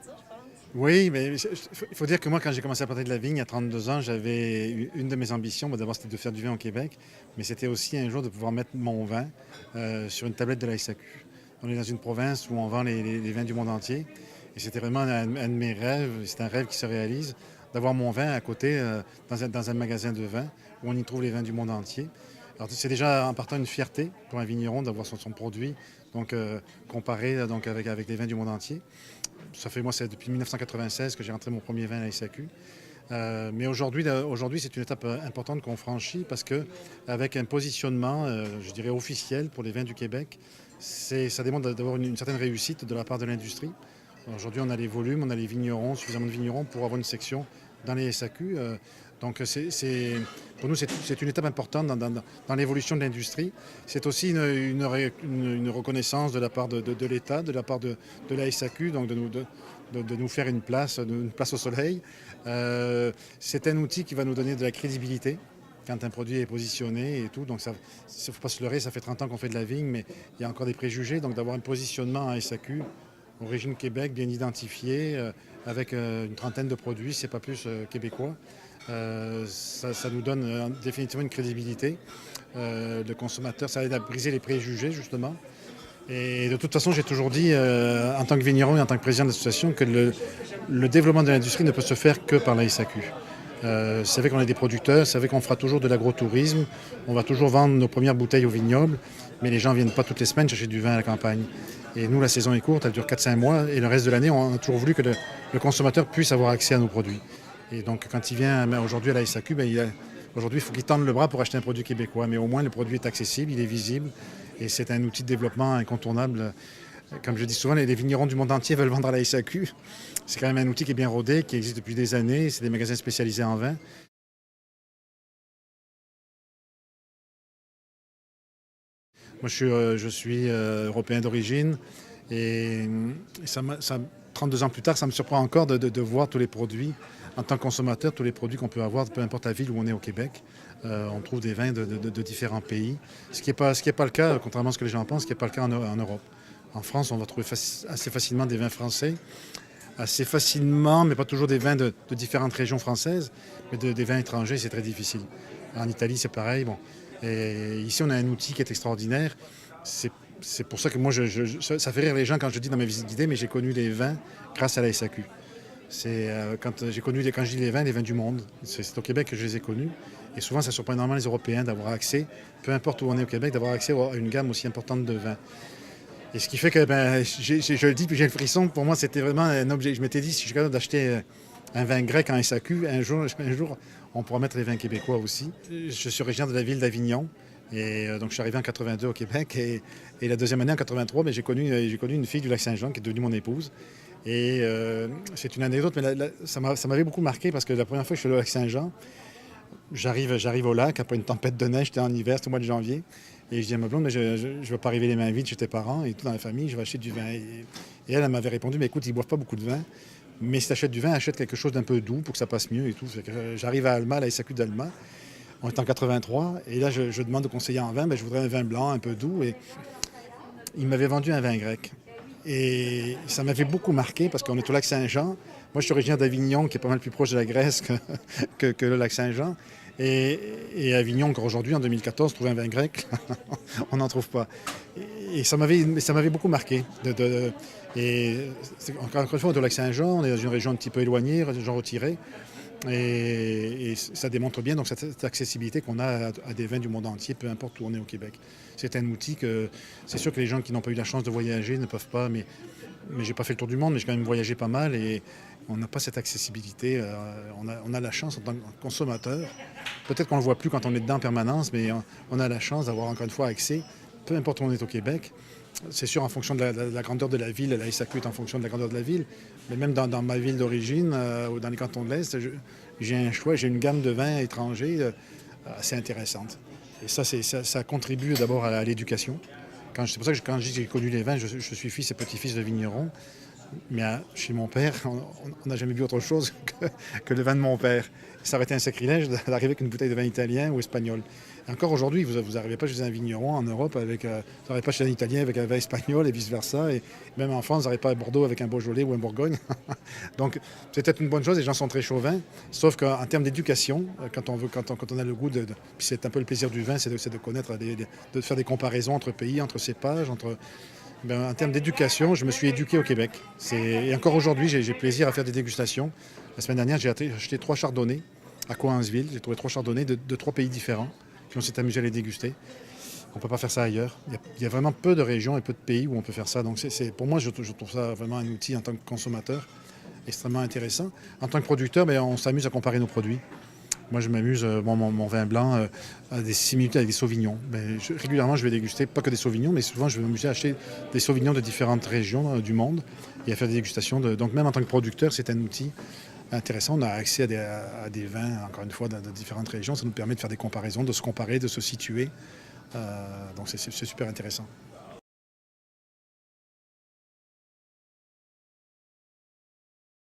ça, je pense. Oui, mais il faut dire que moi, quand j'ai commencé à planter de la vigne à 32 ans, j'avais une de mes ambitions. Bon, d'abord, c'était de faire du vin au Québec, mais c'était aussi un jour de pouvoir mettre mon vin sur une tablette de la SAQ. On est dans une province où on vend les vins du monde entier. Et c'était vraiment un de mes rêves, c'est un rêve qui se réalise, d'avoir mon vin à côté dans un magasin de vin où on y trouve les vins du monde entier. Alors, c'est déjà en partant une fierté pour un vigneron d'avoir son produit, donc comparé donc, avec les vins du monde entier. Ça fait, moi, c'est depuis 1996 que j'ai rentré mon premier vin à la SAQ. Mais aujourd'hui, c'est une étape importante qu'on franchit parce qu'avec un positionnement, je dirais, officiel pour les vins du Québec, ça demande d'avoir une certaine réussite de la part de l'industrie. Aujourd'hui, on a les volumes, on a les vignerons, suffisamment de vignerons pour avoir une section dans les SAQ. Donc, pour nous, c'est une étape importante dans l'évolution de l'industrie. C'est aussi une reconnaissance de la part de l'État, de la part de la SAQ, donc de nous faire une place au soleil. C'est un outil qui va nous donner de la crédibilité quand un produit est positionné et tout. Donc, il ne faut pas se leurrer, ça fait 30 ans qu'on fait de la vigne, mais il y a encore des préjugés. Donc, d'avoir un positionnement à SAQ, origine Québec, bien identifié, avec une trentaine de produits, c'est pas plus québécois. Ça nous donne définitivement une crédibilité. Le consommateur, ça aide à briser les préjugés, justement. Et de toute façon, j'ai toujours dit, en tant que vigneron et en tant que président de l'association, que le développement de l'industrie ne peut se faire que par la SAQ. C'est vrai qu'on est des producteurs, c'est vrai qu'on fera toujours de l'agrotourisme, on va toujours vendre nos premières bouteilles au vignoble, mais les gens ne viennent pas toutes les semaines chercher du vin à la campagne. Et nous, la saison est courte, elle dure 4-5 mois, et le reste de l'année, on a toujours voulu que le consommateur puisse avoir accès à nos produits. Et donc, quand il vient aujourd'hui à la SAQ, aujourd'hui, il faut qu'il tende le bras pour acheter un produit québécois, mais au moins le produit est accessible, il est visible, et c'est un outil de développement incontournable. Comme je dis souvent, les vignerons du monde entier veulent vendre à la SAQ. C'est quand même un outil qui est bien rodé, qui existe depuis des années. C'est des magasins spécialisés en vin. Moi, je suis européen d'origine et 32 ans plus tard, ça me surprend encore de voir tous les produits, en tant que consommateur, tous les produits qu'on peut avoir, peu importe la ville où on est au Québec. On trouve des vins de différents pays, ce qui n'est pas le cas, contrairement à ce que les gens pensent, ce qui n'est pas le cas en Europe. En France, on va trouver assez facilement des vins français, assez facilement, mais pas toujours des vins de différentes régions françaises, mais des vins étrangers, c'est très difficile. En Italie, c'est pareil. Bon. Et ici, on a un outil qui est extraordinaire. C'est pour ça que moi, ça fait rire les gens quand je dis dans mes visites guidées, mais j'ai connu les vins grâce à la SAQ. Quand quand je dis les vins du monde. C'est au Québec que je les ai connus. Et souvent, ça surprend énormément les Européens d'avoir accès, peu importe où on est au Québec, d'avoir accès à une gamme aussi importante de vins. Et ce qui fait que, je le dis, puis j'ai le frisson, pour moi, c'était vraiment un objet. Je m'étais dit, si je suis capable d'acheter un vin grec en SAQ, un jour, on pourra mettre les vins québécois aussi. Je suis originaire de la ville d'Avignon. Et donc, je suis arrivé en 82 au Québec. Et la deuxième année, en 83, j'ai connu une fille du Lac-Saint-Jean qui est devenue mon épouse. Et c'est une anecdote, mais ça m'avait beaucoup marqué parce que la première fois que je suis allé au Lac-Saint-Jean, j'arrive au lac après une tempête de neige, c'était en hiver, c'était au mois de janvier. Et je dis à ma blonde, mais je ne vais pas arriver les mains vides chez tes parents et tout dans la famille, je vais acheter du vin. Et elle m'avait répondu, mais écoute, ils ne boivent pas beaucoup de vin, mais si tu achètes du vin, achète quelque chose d'un peu doux pour que ça passe mieux et tout. Fait que, j'arrive à Alma, à la SAQ d'Alma, on est en 83, et là je demande au conseiller en vin, je voudrais un vin blanc un peu doux, et il m'avait vendu un vin grec. Et ça m'avait beaucoup marqué parce qu'on est au lac Saint-Jean. Moi, je suis originaire d'Avignon, qui est pas mal plus proche de la Grèce que le lac Saint-Jean. Et Avignon, encore aujourd'hui, en 2014, trouver un vin grec, on n'en trouve pas. Et ça m'avait beaucoup marqué. Encore une fois, on est au lac Saint-Jean, on est dans une région un petit peu éloignée, région retirée. Et ça démontre bien donc, cette accessibilité qu'on a à des vins du monde entier, peu importe où on est au Québec. C'est un outil que c'est sûr que les gens qui n'ont pas eu la chance de voyager ne peuvent pas, mais j'ai pas fait le tour du monde, mais j'ai quand même voyagé pas mal et on n'a pas cette accessibilité. On a la chance en tant que consommateur, peut-être qu'on ne le voit plus quand on est dedans en permanence, mais on a la chance d'avoir encore une fois accès, peu importe où on est au Québec. C'est sûr, en fonction de la grandeur de la ville, la SAQ est en fonction de la grandeur de la ville, mais même dans ma ville d'origine, ou dans les cantons de l'Est, j'ai un choix, j'ai une gamme de vins étrangers assez intéressante. Et ça contribue d'abord à l'éducation. C'est pour ça que quand je dis que j'ai connu les vins, je suis fils et petit-fils de vignerons. Mais chez mon père, on n'a jamais bu autre chose que le vin de mon père. Ça aurait été un sacrilège d'arriver avec une bouteille de vin italien ou espagnol. Et encore aujourd'hui, vous n'arrivez pas chez un vigneron en Europe avec, vous n'arrivez pas chez un Italien avec un vin espagnol et vice-versa. Et même en France, vous n'arrivez pas à Bordeaux avec un Beaujolais ou un Bourgogne. Donc c'est peut-être une bonne chose, les gens sont très chauvins. Sauf qu'en termes d'éducation, quand on a le goût puis c'est un peu le plaisir du vin, c'est de connaître, de faire des comparaisons entre pays, entre cépages, en termes d'éducation, je me suis éduqué au Québec. Et encore aujourd'hui, j'ai plaisir à faire des dégustations. La semaine dernière, j'ai acheté 3 chardonnays à Coansville. J'ai trouvé 3 chardonnays de 3 pays différents. Puis on s'est amusé à les déguster. On ne peut pas faire ça ailleurs. Il y a vraiment peu de régions et peu de pays où on peut faire ça. Donc pour moi, je trouve ça vraiment un outil en tant que consommateur extrêmement intéressant. En tant que producteur, on s'amuse à comparer nos produits. Moi, je m'amuse, mon vin blanc a des similitudes avec des sauvignons. Régulièrement, je vais déguster, pas que des sauvignons, mais souvent, je vais m'amuser à acheter des sauvignons de différentes régions du monde et à faire des dégustations. Donc, même en tant que producteur, c'est un outil intéressant. On a accès à des vins, encore une fois, de différentes régions. Ça nous permet de faire des comparaisons, de se comparer, de se situer. Donc, c'est super intéressant.